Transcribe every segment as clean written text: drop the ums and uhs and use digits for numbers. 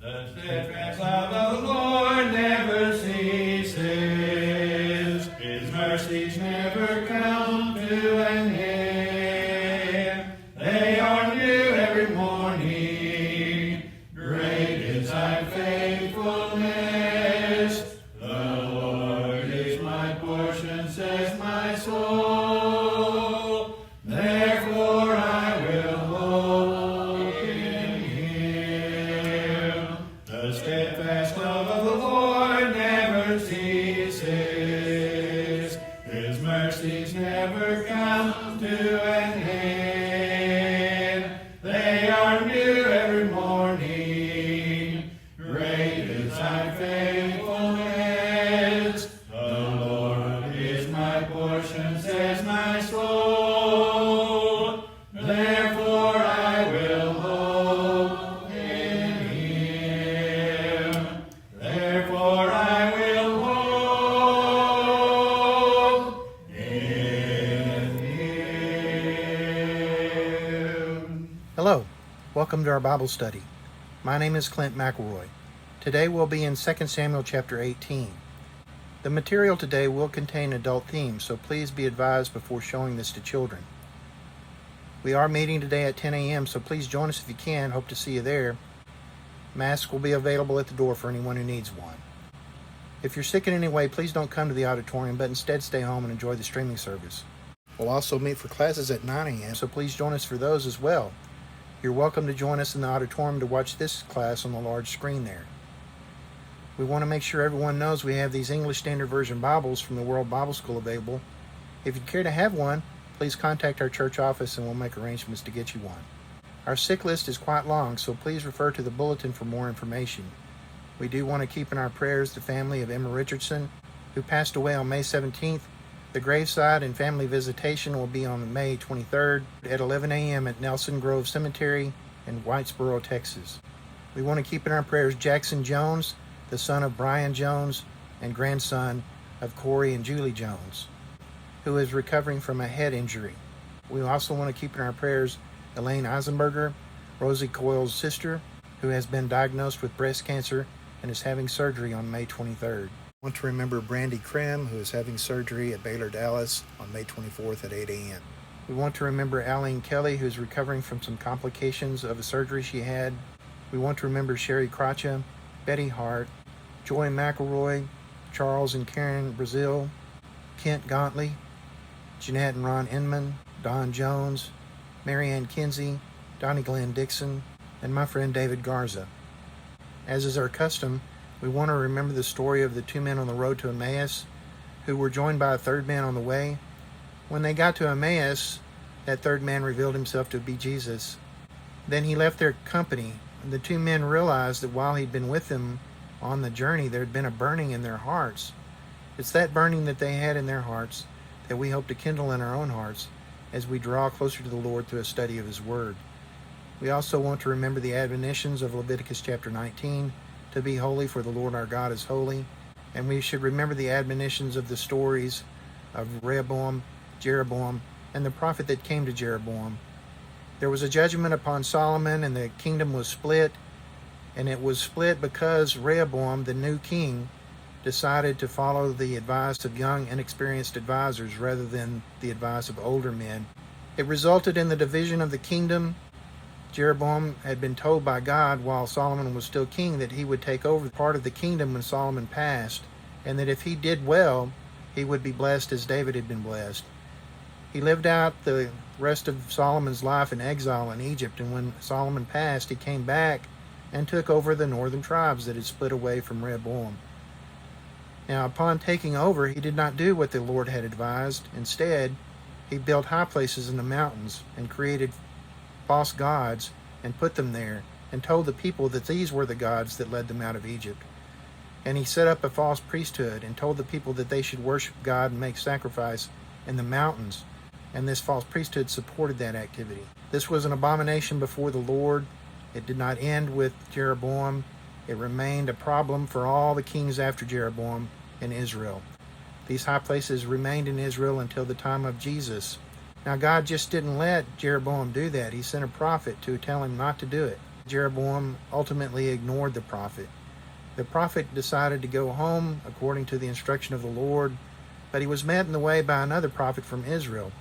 The steadfast love of the Lord never ceases. His mercies never come to an end. They are new every morning. Great is thy faithfulness. The Lord is my portion, says my soul. Therefore I will hope in him. The steadfast love of the Lord never ceases. His mercies never come to an end. They are new every morning. Great is thy faithfulness. The Lord is my portion, says my soul. Therefore I will hope in him. Therefore I will hope in him. Hello, welcome to our Bible study. My name is Clint McElroy. Today we'll be in 2 Samuel chapter 18. The material today will contain adult themes, so please be advised before showing this to children. We are meeting today at 10 a.m., so please join us if you can. Hope to see you there. Masks will be available at the door for anyone who needs one. If you're sick in any way, please don't come to the auditorium, but instead stay home and enjoy the streaming service. We'll also meet for classes at 9 a.m., so please join us for those as well. You're welcome to join us in the auditorium to watch this class on the large screen there. We want to make sure everyone knows we have these English Standard Version Bibles from the World Bible School available. If you care to have one, please contact our church office and we'll make arrangements to get you one. Our sick list is quite long, so please refer to the bulletin for more information. We do want to keep in our prayers the family of Emma Richardson, who passed away on May 17th. The graveside and family visitation will be on May 23rd at 11 a.m. at Nelson Grove Cemetery in Whitesboro, Texas. We want to keep in our prayers Jackson Jones, the son of Brian Jones and grandson of Corey and Julie Jones, who is recovering from a head injury. We also want to keep in our prayers Elaine Eisenberger, Rosie Coyle's sister, who has been diagnosed with breast cancer and is having surgery on May 23rd. We want to remember Brandy Krim, who is having surgery at Baylor Dallas on May 24th at 8 a.m. We want to remember Aline Kelly, who is recovering from some complications of a surgery she had. We want to remember Sherry Cratcha, Betty Hart, Joy McElroy, Charles and Karen Brazil, Kent Gauntly, Jeanette and Ron Inman, Don Jones, Marianne Kinsey, Donnie Glenn Dixon, and my friend David Garza. As is our custom, we want to remember the story of the two men on the road to Emmaus who were joined by a third man on the way. When they got to Emmaus, that third man revealed himself to be Jesus. Then he left their company. The two men realized that while he'd been with them on the journey, there had been a burning in their hearts. It's that burning that they had in their hearts that we hope to kindle in our own hearts as we draw closer to the Lord through a study of His Word. We also want to remember the admonitions of Leviticus chapter 19, to be holy for the Lord our God is holy. And we should remember the admonitions of the stories of Rehoboam, Jeroboam, and the prophet that came to Jeroboam. There was a judgment upon Solomon, and the kingdom was split. And it was split because Rehoboam, the new king, decided to follow the advice of young, inexperienced advisors rather than the advice of older men. It resulted in the division of the kingdom. Jeroboam had been told by God while Solomon was still king that he would take over part of the kingdom when Solomon passed, and that if he did well, he would be blessed as David had been blessed. He lived out the rest of Solomon's life in exile in Egypt, and when Solomon passed, he came back and took over the northern tribes that had split away from Rehoboam. Now, upon taking over, he did not do what the Lord had advised. Instead, he built high places in the mountains and created false gods and put them there and told the people that these were the gods that led them out of Egypt. And he set up a false priesthood and told the people that they should worship God and make sacrifice in the mountains. And this false priesthood supported that activity. This was an abomination before the Lord. It did not end with Jeroboam. It remained a problem for all the kings after Jeroboam in Israel. These high places remained in Israel until the time of Jesus. Now, God just didn't let Jeroboam do that. He sent a prophet to tell him not to do it. Jeroboam ultimately ignored the prophet. The prophet decided to go home according to the instruction of the Lord, but he was met in the way by another prophet from Israel.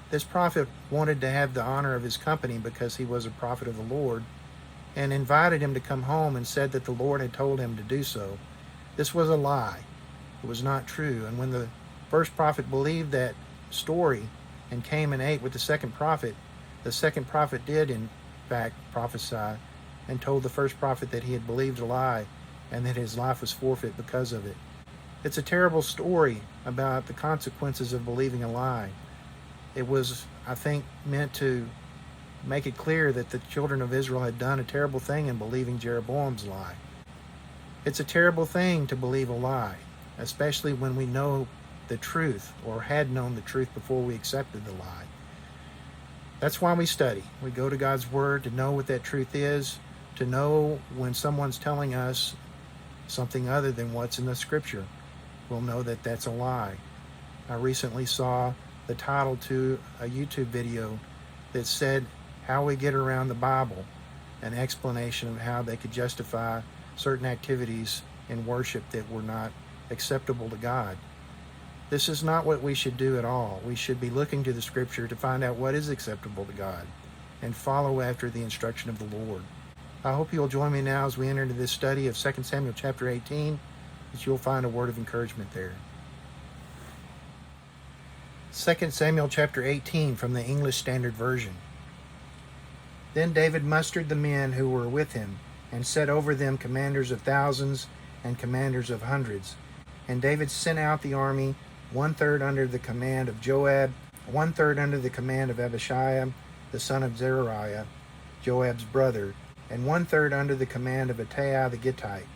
This prophet wanted to have the honor of his company because he was a prophet of the Lord, and invited him to come home and said that the Lord had told him to do so. This was a lie. It was not true. And when the first prophet believed that story and came and ate with the second prophet did in fact prophesy and told the first prophet that he had believed a lie and that his life was forfeit because of it. It's a terrible story about the consequences of believing a lie. It was, I think, meant to make it clear that the children of Israel had done a terrible thing in believing Jeroboam's lie. It's a terrible thing to believe a lie, especially when we know the truth or had known the truth before we accepted the lie. That's why we study. We go to God's Word to know what that truth is, to know when someone's telling us something other than what's in the Scripture. We'll know that that's a lie. I recently saw the title to a YouTube video that said how we get around the Bible, an explanation of how they could justify certain activities in worship that were not acceptable to God. This is not what we should do at all. We should be looking to the Scripture to find out what is acceptable to God and follow after the instruction of the Lord. I hope you'll join me now as we enter into this study of 2 Samuel chapter 18, that you'll find a word of encouragement there. 2 Samuel chapter 18 from the English Standard Version. Then David mustered the men who were with him, and set over them commanders of thousands and commanders of hundreds. And David sent out the army, 1/3 under the command of Joab, 1/3 under the command of Abishai, the son of Zeruiah, Joab's brother, and 1/3 under the command of Ittai the Gittite.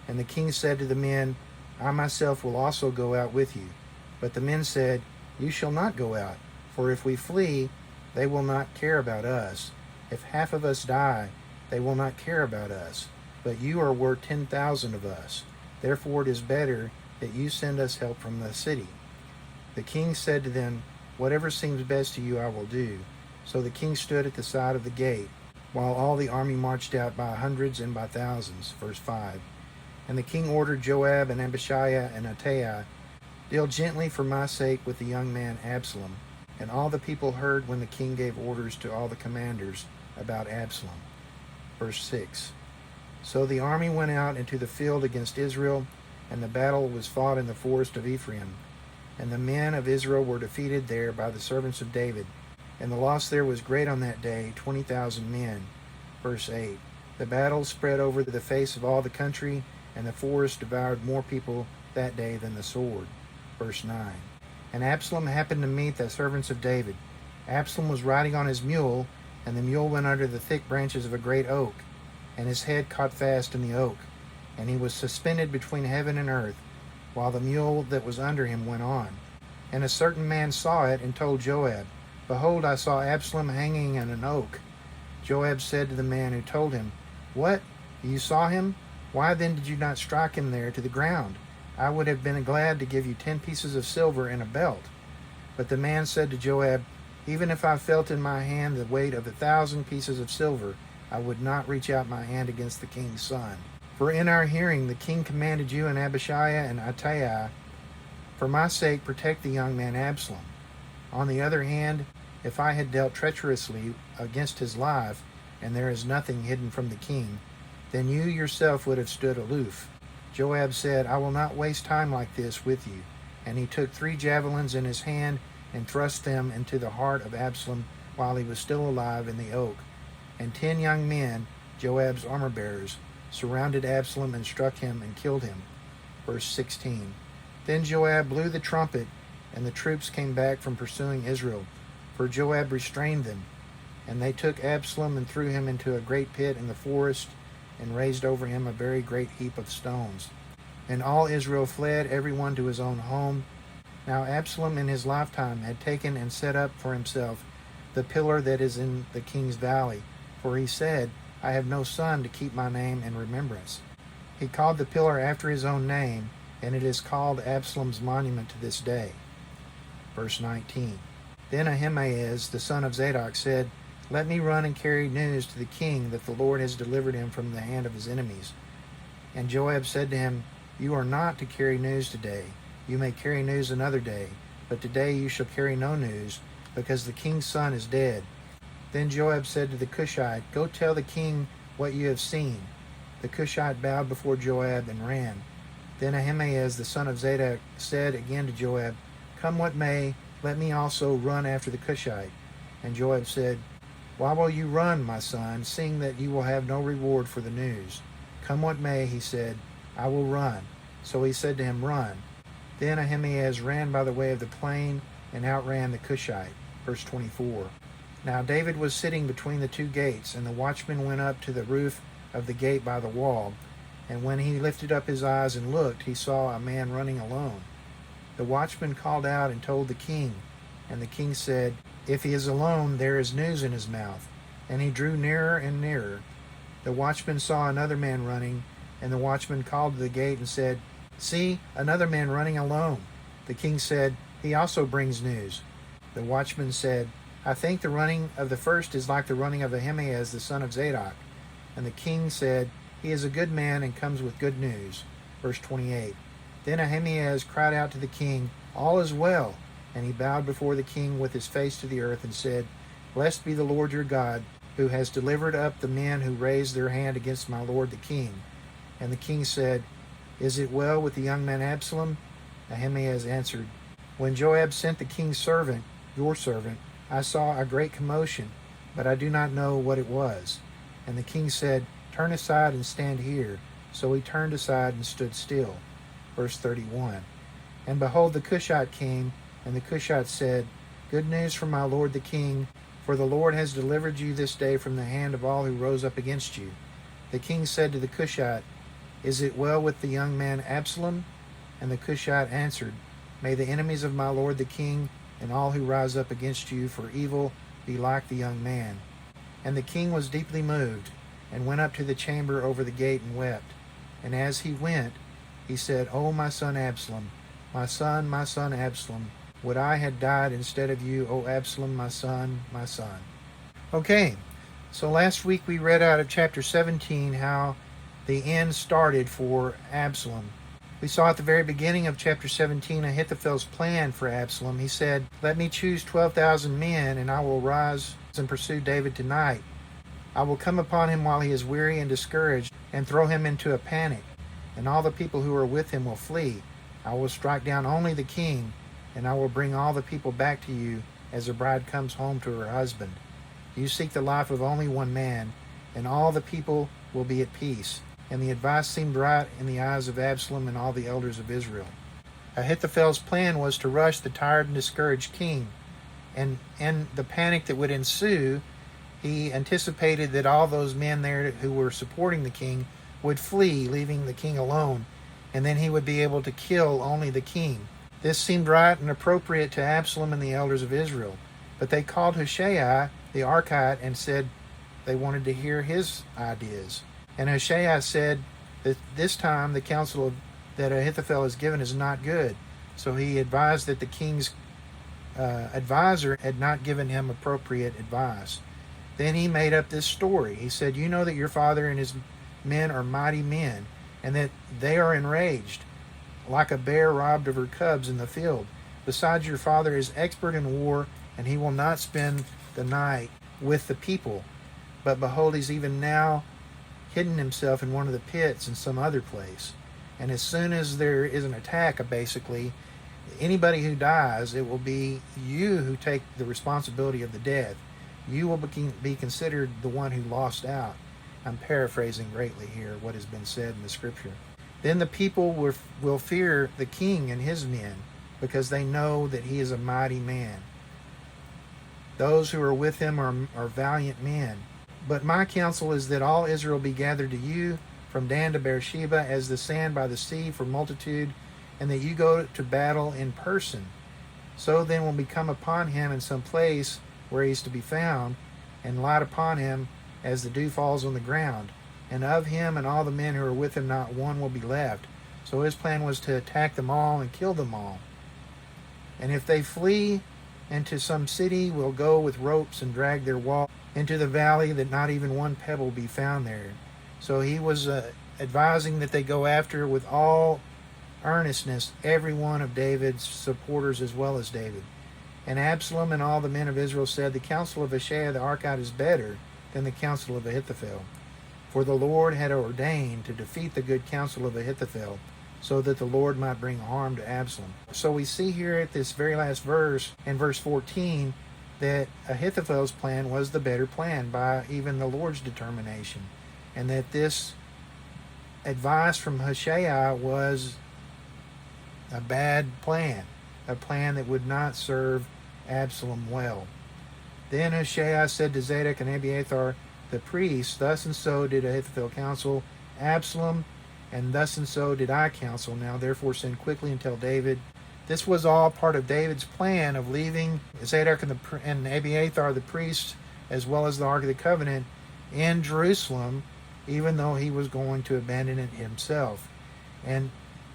And the king said to the men, I myself will also go out with you. But the men said, You shall not go out, for if we flee, they will not care about us. If half of us die, they will not care about us. But you are worth 10,000 of us. Therefore it is better that you send us help from the city. The king said to them, Whatever seems best to you I will do. So the king stood at the side of the gate, while all the army marched out by hundreds and by thousands. Verse 5. And the king ordered Joab and Abishai and Ittai, Deal gently for my sake with the young man Absalom. And all the people heard when the king gave orders to all the commanders about Absalom. Verse 6. So the army went out into the field against Israel, and the battle was fought in the forest of Ephraim. And the men of Israel were defeated there by the servants of David. And the loss there was great on that day, 20,000 men. Verse 8. The battle spread over the face of all the country, and the forest devoured more people that day than the sword. Verse 9. And Absalom happened to meet the servants of David. Absalom was riding on his mule, and the mule went under the thick branches of a great oak, and his head caught fast in the oak, and he was suspended between heaven and earth, while the mule that was under him went on. And a certain man saw it, and told Joab, Behold, I saw Absalom hanging in an oak. Joab said to the man who told him, What? You saw him? Why then did you not strike him there to the ground? I would have been glad to give you 10 pieces of silver and a belt. But the man said to Joab, Even if I felt in my hand the weight of 1,000 pieces of silver, I would not reach out my hand against the king's son. For in our hearing the king commanded you and Abishai and Ittai, For my sake protect the young man Absalom. On the other hand, if I had dealt treacherously against his life, and there is nothing hidden from the king, then you yourself would have stood aloof. Joab said, I will not waste time like this with you. And he took 3 javelins in his hand and thrust them into the heart of Absalom while he was still alive in the oak. And 10 young men, Joab's armor-bearers, surrounded Absalom and struck him and killed him. Verse 16. Then Joab blew the trumpet, and the troops came back from pursuing Israel, for Joab restrained them. And they took Absalom and threw him into a great pit in the forest, and raised over him a very great heap of stones. And all Israel fled, every one to his own home. Now Absalom in his lifetime had taken and set up for himself the pillar that is in the king's valley, for he said, I have no son to keep my name in remembrance. He called the pillar after his own name, and it is called Absalom's monument to this day. Verse 19. Then Ahimaaz, the son of Zadok, said, Let me run and carry news to the king that the Lord has delivered him from the hand of his enemies. And Joab said to him, You are not to carry news today. You may carry news another day, but today you shall carry no news, because the king's son is dead. Then Joab said to the Cushite, Go tell the king what you have seen. The Cushite bowed before Joab and ran. Then Ahimaaz the son of Zadok said again to Joab, Come what may, let me also run after the Cushite. And Joab said, Why will you run, my son, seeing that you will have no reward for the news? Come what may, he said, I will run. So he said to him, Run. Then Ahimaaz ran by the way of the plain and outran the Cushite. Verse 24. Now David was sitting between the two gates, and the watchman went up to the roof of the gate by the wall. And when he lifted up his eyes and looked, he saw a man running alone. The watchman called out and told the king. And the king said, If he is alone, there is news in his mouth. And he drew nearer and nearer. The watchman saw another man running, and the watchman called to the gate and said, See, another man running alone. The king said, He also brings news. The watchman said, I think the running of the first is like the running of Ahimaaz the son of Zadok. And the king said, He is a good man and comes with good news. Verse 28. Then Ahimaaz cried out to the king, All is well. And he bowed before the king with his face to the earth and said, Blessed be the Lord your God, who has delivered up the men who raised their hand against my lord the king. And the king said, Is it well with the young man Absalom? Ahimaaz answered, When Joab sent the king's servant, your servant, I saw a great commotion, but I do not know what it was. And the king said, Turn aside and stand here. So he turned aside and stood still. Verse 31. And behold, the Cushite came, and the Cushite said, Good news from my lord the king, for the Lord has delivered you this day from the hand of all who rose up against you. The king said to the Cushite, Is it well with the young man Absalom? And the Cushite answered, May the enemies of my lord the king and all who rise up against you for evil be like the young man. And the king was deeply moved, and went up to the chamber over the gate and wept. And as he went, he said, O my son Absalom, my son Absalom, would I had died instead of you, O Absalom, my son, my son. Okay, so last week we read out of chapter 17 how the end started for Absalom. We saw at the very beginning of chapter 17 Ahithophel's plan for Absalom. He said, Let me choose 12,000 men, and I will rise and pursue David tonight. I will come upon him while he is weary and discouraged, and throw him into a panic, and all the people who are with him will flee. I will strike down only the king, and I will bring all the people back to you as a bride comes home to her husband. You seek the life of only one man, and all the people will be at peace. And the advice seemed right in the eyes of Absalom and all the elders of Israel. Ahithophel's plan was to rush the tired and discouraged king, and in the panic that would ensue, he anticipated that all those men there who were supporting the king would flee, leaving the king alone, and then he would be able to kill only the king. This seemed right and appropriate to Absalom and the elders of Israel, but they called Hushai the Archite and said they wanted to hear his ideas. And Hushai said that this time the counsel that Ahithophel has given is not good. So he advised that the king's advisor had not given him appropriate advice. Then he made up this story. He said, You know that your father and his men are mighty men, and that they are enraged, like a bear robbed of her cubs in the field. Besides, your father is expert in war, and he will not spend the night with the people. But behold, he's even now hidden himself in one of the pits in some other place. And as soon as there is an attack, basically, anybody who dies, it will be you who take the responsibility of the death. You will be considered the one who lost out. I'm paraphrasing greatly here what has been said in the scripture. Then the people will fear the king and his men, because they know that he is a mighty man. Those who are with him are valiant men. But my counsel is that all Israel be gathered to you, from Dan to Beersheba, as the sand by the sea for multitude, and that you go to battle in person. So then will we come upon him in some place where he is to be found, and light upon him as the dew falls on the ground. And of him and all the men who are with him not one will be left. So his plan was to attack them all and kill them all. And if they flee and to some city will go with ropes and drag their wall into the valley, that not even one pebble be found there. So he was advising that they go after with all earnestness every one of David's supporters as well as David. And Absalom and all the men of Israel said, the counsel of Hushai the Archite is better than the counsel of Ahithophel. For the Lord had ordained to defeat the good counsel of Ahithophel, so that the Lord might bring harm to Absalom. So we see here at this very last verse, in verse 14, that Ahithophel's plan was the better plan by even the Lord's determination, and that this advice from Hushai was a bad plan, a plan that would not serve Absalom well. Then Hushai said to Zadok and Abiathar the priests, thus and so did Ahithophel counsel Absalom, and thus and so did I counsel. Now therefore send quickly and tell David. This was all part of David's plan of leaving Zadok and Abiathar the priests, as well as the Ark of the Covenant, in Jerusalem, even though he was going to abandon it himself. And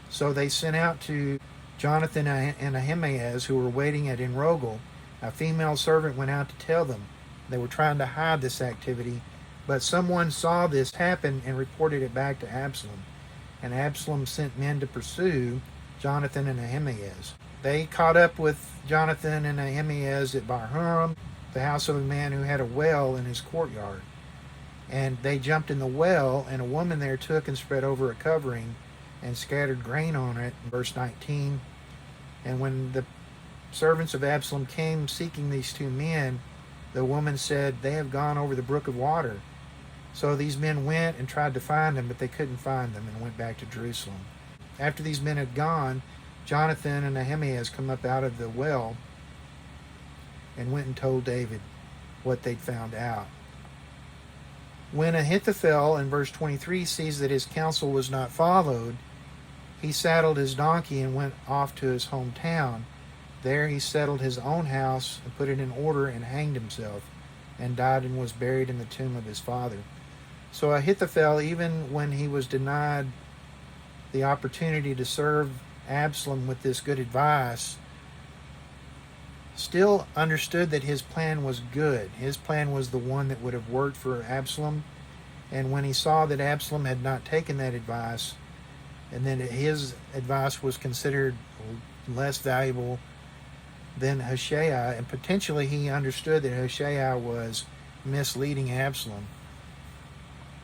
so they sent out to Jonathan and Ahimaaz, who were waiting at Enrogel. A female servant went out to tell them. They were trying to hide this activity, but someone saw this happen and reported it back to Absalom. And Absalom sent men to pursue Jonathan and Ahimaaz. They caught up with Jonathan and Ahimaaz at Bahurim, the house of a man who had a well in his courtyard. And they jumped in the well, and a woman there took and spread over a covering and scattered grain on it, in verse 19. And when the servants of Absalom came seeking these two men, the woman said, they have gone over the brook of water. So these men went and tried to find them, but they couldn't find them, and went back to Jerusalem. After these men had gone, Jonathan and Ahimaaz come up out of the well and went and told David what they'd found out. When Ahithophel, in verse 23, sees that his counsel was not followed, he saddled his donkey and went off to his hometown. There he settled his own house and put it in order and hanged himself, and died and was buried in the tomb of his father. So Ahithophel, even when he was denied the opportunity to serve Absalom with this good advice, still understood that his plan was good. His plan was the one that would have worked for Absalom. And when he saw that Absalom had not taken that advice, and then his advice was considered less valuable than Hushai, and potentially he understood that Hushai was misleading Absalom,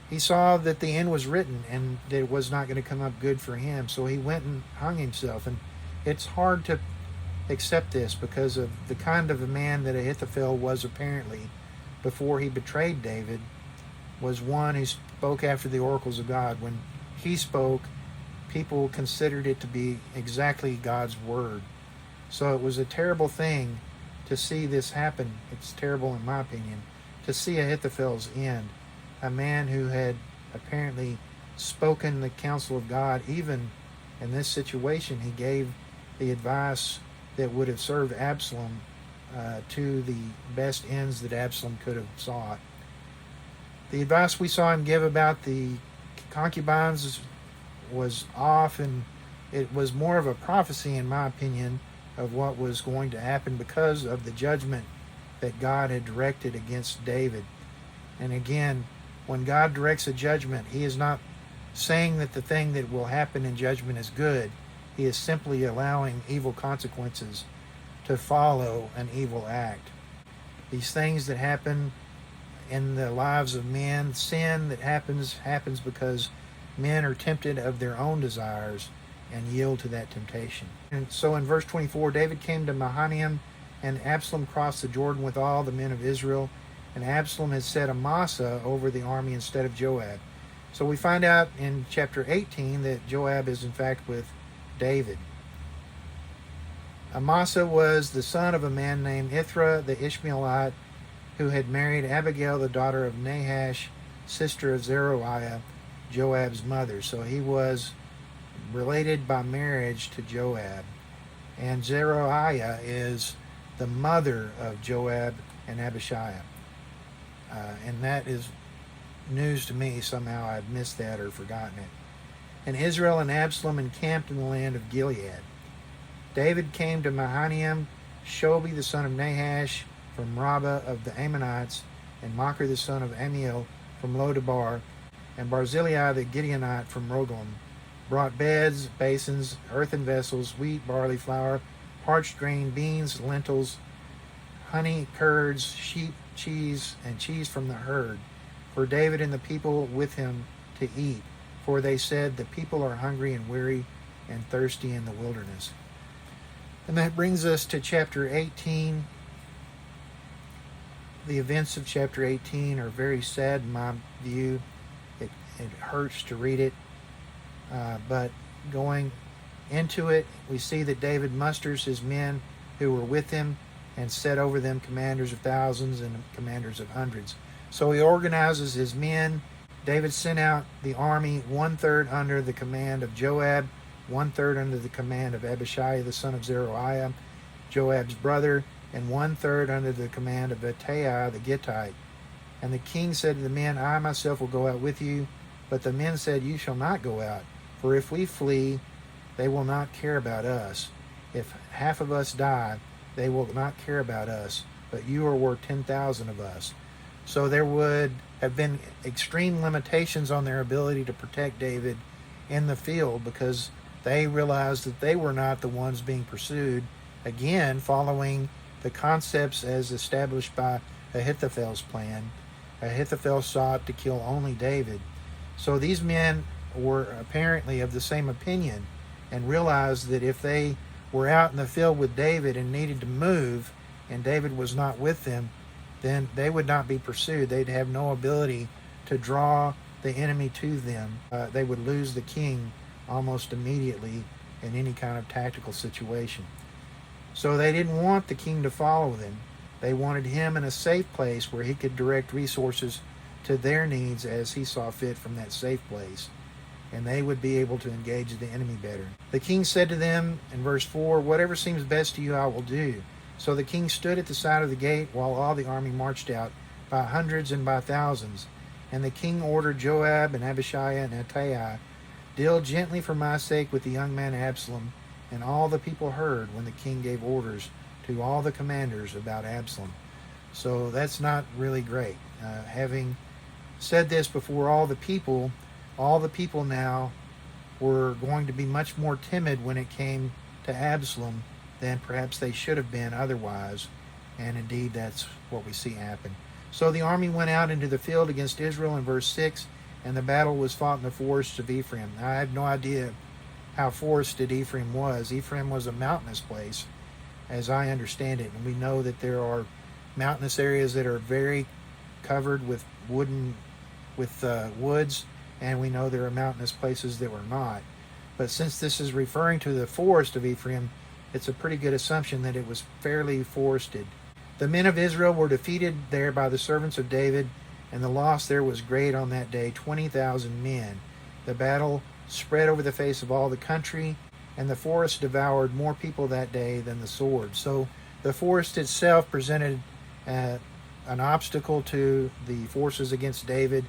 he saw that the end was written and that it was not going to come up good for him. So he went and hung himself. And it's hard to accept this because of the kind of a man that Ahithophel was apparently before he betrayed David, was one who spoke after the oracles of God. When he spoke, people considered it to be exactly God's word. So it was a terrible thing to see this happen. It's terrible in my opinion to see Ahithophel's end. A man who had apparently spoken the counsel of God. Even in this situation, he gave the advice that would have served Absalom to the best ends that Absalom could have sought. The advice we saw him give about the concubines was off, and it was more of a prophecy, in my opinion, of what was going to happen because of the judgment that God had directed against David. And again, when God directs a judgment, he is not saying that the thing that will happen in judgment is good. He is simply allowing evil consequences to follow an evil act. These things that happen in the lives of men, sin that happens because men are tempted of their own desires and yield to that temptation. And so in verse 24, David came to Mahanaim, and Absalom crossed the Jordan with all the men of Israel. And Absalom had set Amasa over the army instead of Joab. So we find out in chapter 18 that Joab is in fact with David. Amasa was the son of a man named Ithra the Ishmaelite, who had married Abigail, the daughter of Nahash, sister of Zeruiah, Joab's mother. So he was related by marriage to Joab. And Zeruiah is the mother of Joab and Abishai. And that is news to me. Somehow I'd missed that or forgotten it. And Israel and Absalom encamped in the land of Gilead. David came to Mahanaim Shobi the son of Nahash from Rabbah of the Ammonites, and Machir the son of Amiel from Lodabar, and Barzillai the Gideonite from Rogelim, brought beds, basins, earthen vessels, wheat, barley, flour, parched grain, beans, lentils, honey, curds, sheep, cheese, and cheese from the herd, for David and the people with him to eat. For they said, the people are hungry and weary and thirsty in the wilderness. And that brings us to chapter 18. The events of chapter 18 are very sad in my view. It hurts to read it. But going into it, we see that David musters his men who were with him and set over them commanders of thousands and commanders of hundreds. So he organizes his men. David sent out the army, 1/3 under the command of Joab, 1/3 under the command of Abishai the son of Zeruiah, Joab's brother, and 1/3 under the command of Ittai the Gittite. And the king said to the men, I myself will go out with you. But the men said, you shall not go out, for if we flee, they will not care about us. If half of us die, they will not care about us, but you are worth 10,000 of us. So there would have been extreme limitations on their ability to protect David in the field, because they realized that they were not the ones being pursued, again following the concepts as established by Ahithophel's plan. Ahithophel sought to kill only David. So these men were apparently of the same opinion and realized that if they were out in the field with David and needed to move, and David was not with them, then they would not be pursued. They'd have no ability to draw the enemy to them. They would lose the king almost immediately in any kind of tactical situation. So they didn't want the king to follow them. They wanted him in a safe place where he could direct resources to their needs as he saw fit from that safe place, and they would be able to engage the enemy better. The king said to them in verse 4, whatever seems best to you I will do. So the king stood at the side of the gate while all the army marched out by hundreds and by thousands. And the king ordered Joab and Abishai and Ittai, deal gently for my sake with the young man Absalom. And all the people heard when the king gave orders to all the commanders about Absalom. So that's not really great. Having said this before all the people now were going to be much more timid when it came to Absalom than perhaps they should have been otherwise. And indeed, that's what we see happen. So the army went out into the field against Israel in verse 6, and the battle was fought in the forests of Ephraim. Now, I have no idea how forested Ephraim was. Ephraim was a mountainous place, as I understand it. And we know that there are mountainous areas that are very covered with woods, and we know there are mountainous places that were not. But since this is referring to the forest of Ephraim, it's a pretty good assumption that it was fairly forested. The men of Israel were defeated there by the servants of David, and the loss there was great on that day, 20,000 men. The battle spread over the face of all the country, and the forest devoured more people that day than the sword. So the forest itself presented an obstacle to the forces against David,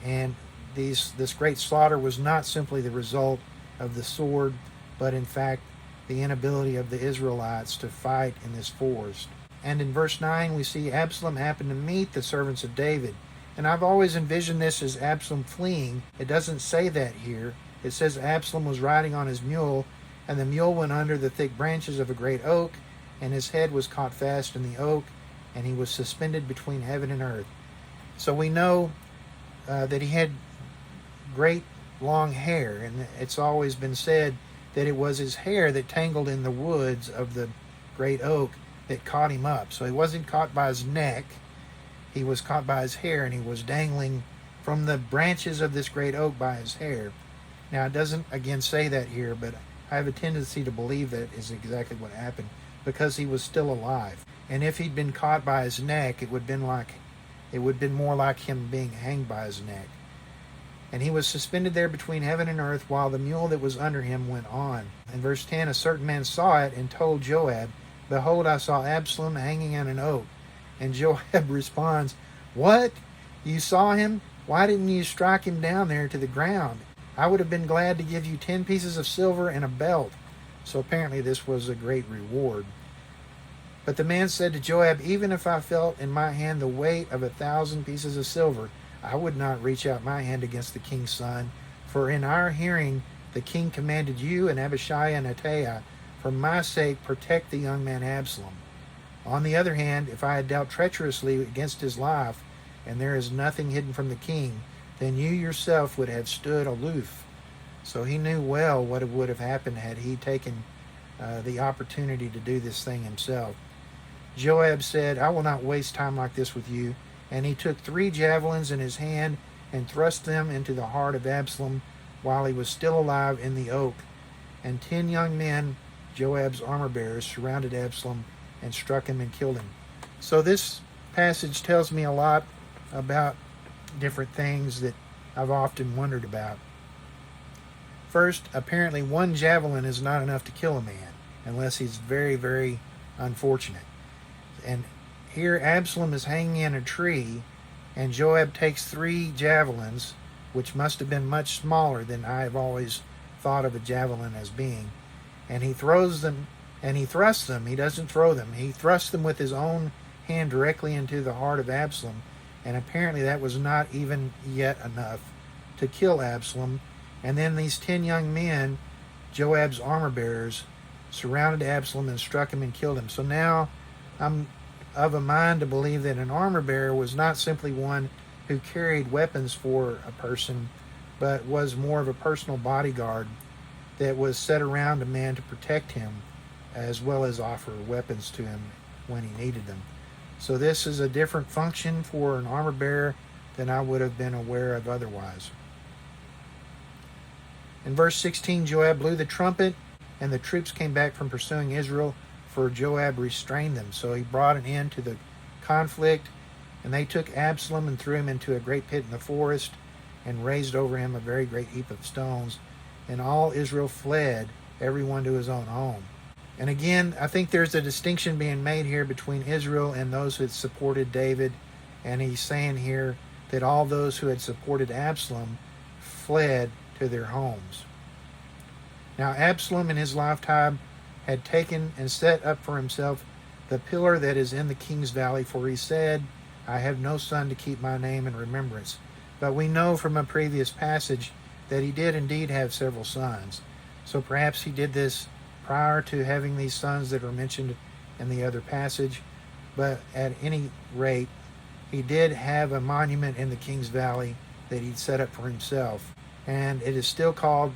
and this great slaughter was not simply the result of the sword, but in fact the inability of the Israelites to fight in this forest. And in verse 9 we see Absalom happened to meet the servants of David. And I've always envisioned this as Absalom fleeing. It doesn't say that here. It says Absalom was riding on his mule, and the mule went under the thick branches of a great oak, and his head was caught fast in the oak, and he was suspended between heaven and earth. So we know that he had great long hair, and it's always been said that it was his hair that tangled in the woods of the great oak that caught him up. So he wasn't caught by his neck, he was caught by his hair, and he was dangling from the branches of this great oak by his hair. Now it doesn't again say that here, but I have a tendency to believe that is exactly what happened, because he was still alive. And if he'd been caught by his neck, it would have been more like him being hanged by his neck. And he was suspended there between heaven and earth while the mule that was under him went on. In verse 10, a certain man saw it and told Joab, behold, I saw Absalom hanging on an oak. And Joab responds, what? You saw him? Why didn't you strike him down there to the ground? I would have been glad to give you 10 pieces of silver and a belt. So apparently this was a great reward. But the man said to Joab, even if I felt in my hand the weight of 1,000 pieces of silver, I would not reach out my hand against the king's son. For in our hearing the king commanded you and Abishai and Ittai, for my sake protect the young man Absalom. On the other hand, if I had dealt treacherously against his life, and there is nothing hidden from the king, then you yourself would have stood aloof. So he knew well what would have happened had he taken the opportunity to do this thing himself. Joab said, I will not waste time like this with you. And he took 3 javelins in his hand and thrust them into the heart of Absalom while he was still alive in the oak. And 10 young men, Joab's armor bearers, surrounded Absalom and struck him and killed him. So this passage tells me a lot about different things that I've often wondered about. First, apparently 1 javelin is not enough to kill a man unless he's very, very unfortunate. And here Absalom is hanging in a tree, and Joab takes 3 javelins, which must have been much smaller than I have always thought of a javelin as being, and he throws them, and he thrusts them. He doesn't throw them. He thrusts them with his own hand directly into the heart of Absalom, and apparently that was not even yet enough to kill Absalom. And then these 10 young men, Joab's armor bearers, surrounded Absalom and struck him and killed him. So now I'm of a mind to believe that an armor bearer was not simply one who carried weapons for a person, but was more of a personal bodyguard that was set around a man to protect him, as well as offer weapons to him when he needed them. So this is a different function for an armor bearer than I would have been aware of otherwise. In verse 16, Joab blew the trumpet, and the troops came back from pursuing Israel, for Joab restrained them. So he brought an end to the conflict, and they took Absalom and threw him into a great pit in the forest, and raised over him a very great heap of stones. And all Israel fled, everyone to his own home. And again, I think there's a distinction being made here between Israel and those who had supported David. And he's saying here that all those who had supported Absalom fled to their homes. Now Absalom in his lifetime had taken and set up for himself the pillar that is in the king's valley, for he said, I have no son to keep my name in remembrance. But we know from a previous passage that he did indeed have several sons. So perhaps he did this prior to having these sons that are mentioned in the other passage. But at any rate, he did have a monument in the king's valley that he'd set up for himself. And it is still called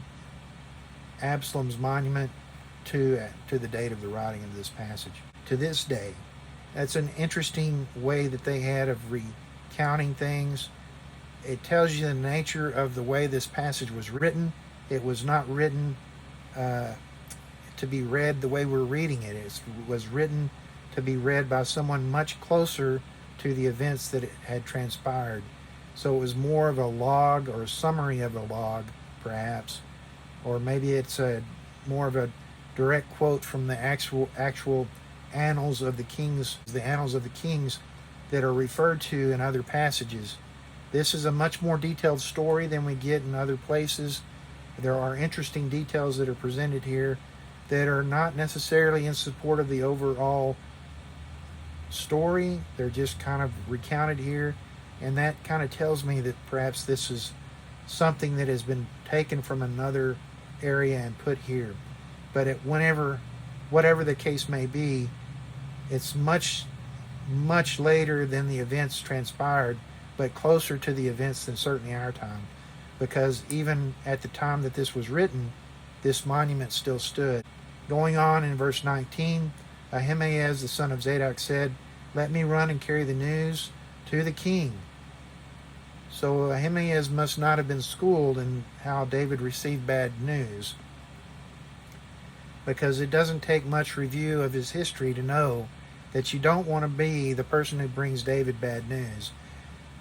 Absalom's monument to the date of the writing of this passage. To this day, that's an interesting way that they had of recounting things. It tells you the nature of the way this passage was written. It was not written to be read the way we're reading it. It was written to be read by someone much closer to the events that had transpired. So it was more of a log or a summary of a log, perhaps, or maybe it's more of a direct quote from the actual annals of the kings that are referred to in other passages. This is a much more detailed story than we get in other places. There are interesting details that are presented here that are not necessarily in support of the overall story. They're just kind of recounted here, and that kind of tells me that perhaps this is something that has been taken from another area and put here. But whatever the case may be, it's much, much later than the events transpired, but closer to the events than certainly our time. Because even at the time that this was written, this monument still stood. Going on in verse 19, Ahimaaz the son of Zadok said, let me run and carry the news to the king. So Ahimaaz must not have been schooled in how David received bad news, because it doesn't take much review of his history to know that you don't want to be the person who brings David bad news.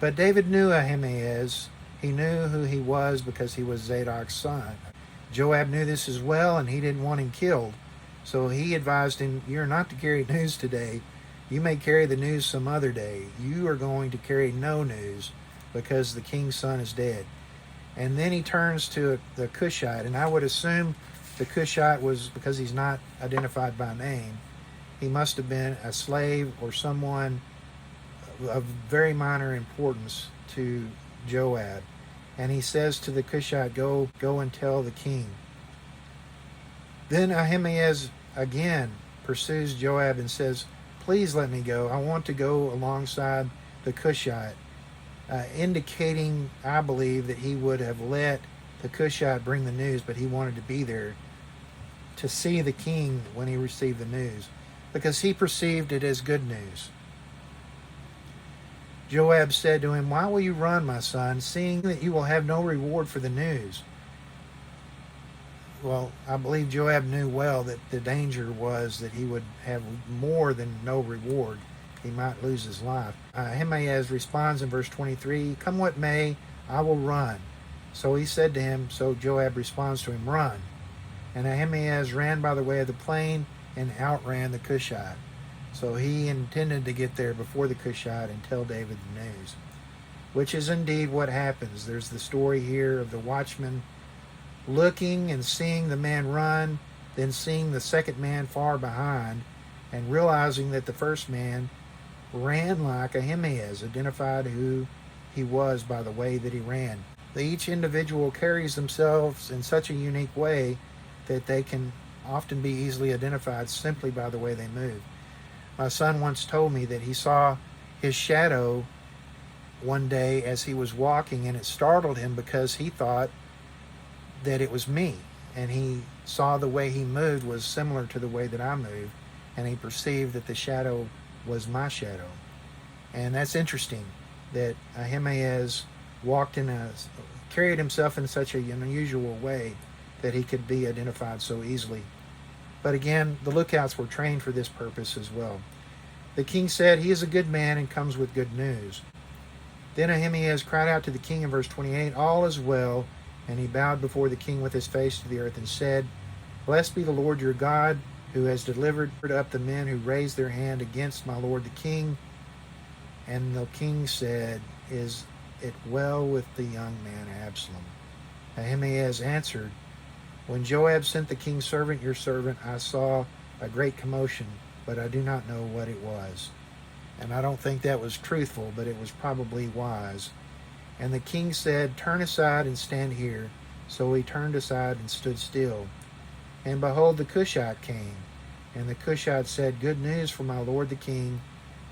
But David knew Ahimaaz. He knew who he was because he was Zadok's son. Joab knew this as well, and he didn't want him killed. So he advised him, you're not to carry news today. You may carry the news some other day. You are going to carry no news because the king's son is dead. And then he turns to the Cushite, and I would assume the Cushite was, because he's not identified by name, He must have been a slave or someone of very minor importance to Joab. And he says to the Cushite, go and tell the king. Then Ahimaaz again pursues Joab and says, please let me go. I want to go alongside the Cushite, indicating, I believe, that he would have let the Cushite bring the news, but he wanted to be there to see the king when he received the news, because he perceived it as good news. Joab said to him, why will you run, my son, seeing that you will have no reward for the news? Well, I believe Joab knew well that the danger was that he would have more than no reward. He might lose his life. Ahimaaz responds in verse 23, come what may, I will run. So he said to him, so Joab responds to him, run. And Ahimaaz ran by the way of the plain and outran the Cushite. So he intended to get there before the Cushite and tell David the news, which is indeed what happens. There's the story here of the watchman looking and seeing the man run, then seeing the second man far behind, and realizing that the first man ran like Ahimaaz, identified who he was by the way that he ran. Each individual carries themselves in such a unique way that they can often be easily identified simply by the way they move. My son once told me that he saw his shadow one day as he was walking, and it startled him because he thought that it was me, and he saw the way he moved was similar to the way that I moved, and he perceived that the shadow was my shadow. And that's interesting that Ahimaaz carried himself in such an unusual way that he could be identified so easily. But again, the lookouts were trained for this purpose as well. The king said, he is a good man and comes with good news. Then Ahimaaz cried out to the king in verse 28, all is well. And he bowed before the king with his face to the earth and said, blessed be the Lord your God, who has delivered up the men who raised their hand against my lord the king. And the king said, is it well with the young man Absalom? Ahimaaz answered, when Joab sent the king's servant, your servant, I saw a great commotion, but I do not know what it was. And I don't think that was truthful, but it was probably wise. And the king said, turn aside and stand here. So he turned aside and stood still. And behold, the Cushite came. And the Cushite said, good news for my lord the king,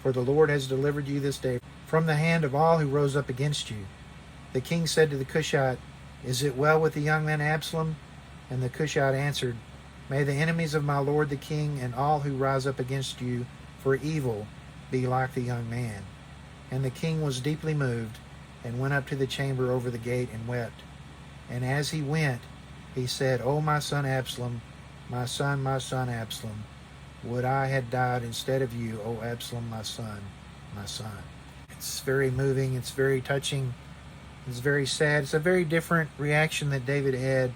for the Lord has delivered you this day from the hand of all who rose up against you. The king said to the Cushite, is it well with the young man Absalom? And the Cushite answered, may the enemies of my lord the king and all who rise up against you for evil be like the young man. And the king was deeply moved, and went up to the chamber over the gate and wept. And as he went, he said, O my son Absalom, my son Absalom, would I had died instead of you, O Absalom, my son, my son. It's very moving, it's very touching, it's very sad. It's a very different reaction that David had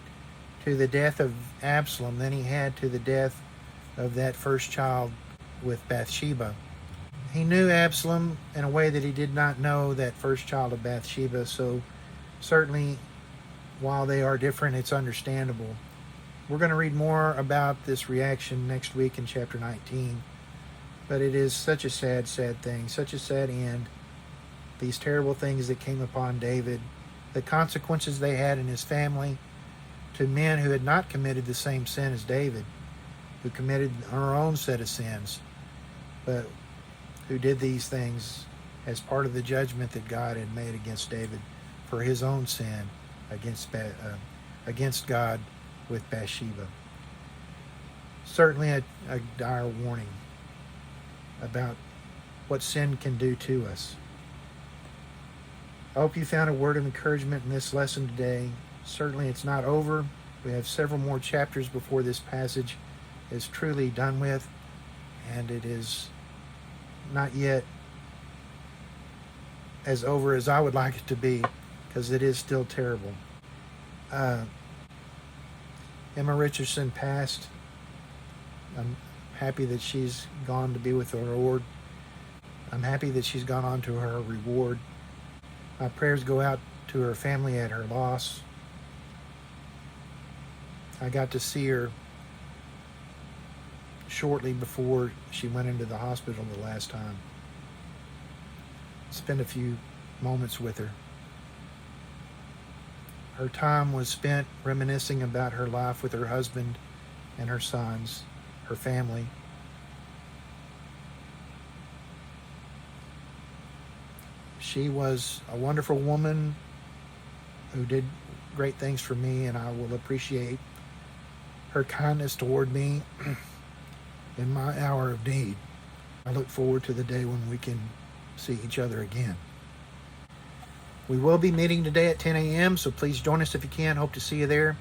to the death of Absalom than he had to the death of that first child with Bathsheba. He knew Absalom in a way that he did not know that first child of Bathsheba, so certainly while they are different, it's understandable. We're going to read more about this reaction next week in chapter 19, but it is such a sad, sad thing, such a sad end. These terrible things that came upon David, the consequences they had in his family, to men who had not committed the same sin as David, who committed our own set of sins, but who did these things as part of the judgment that God had made against David for his own sin against God with Bathsheba. Certainly a dire warning about what sin can do to us. I hope you found a word of encouragement in this lesson today. Certainly it's not over. We have several more chapters before this passage is truly done with, and it is not yet as over as I would like it to be, because it is still terrible. Emma Richardson passed. I'm happy that she's gone to be with the Lord. I'm happy that she's gone on to her reward. My prayers go out to her family at her loss. I got to see her shortly before she went into the hospital the last time. Spent a few moments with her. Her time was spent reminiscing about her life with her husband and her sons, her family. She was a wonderful woman who did great things for me, and I will appreciate her kindness toward me in my hour of need. I look forward to the day when we can see each other again. We will be meeting today at 10 a.m., so please join us if you can. Hope to see you there.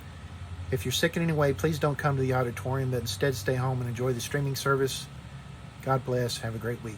If you're sick in any way, please don't come to the auditorium, but instead stay home and enjoy the streaming service. God bless. Have a great week.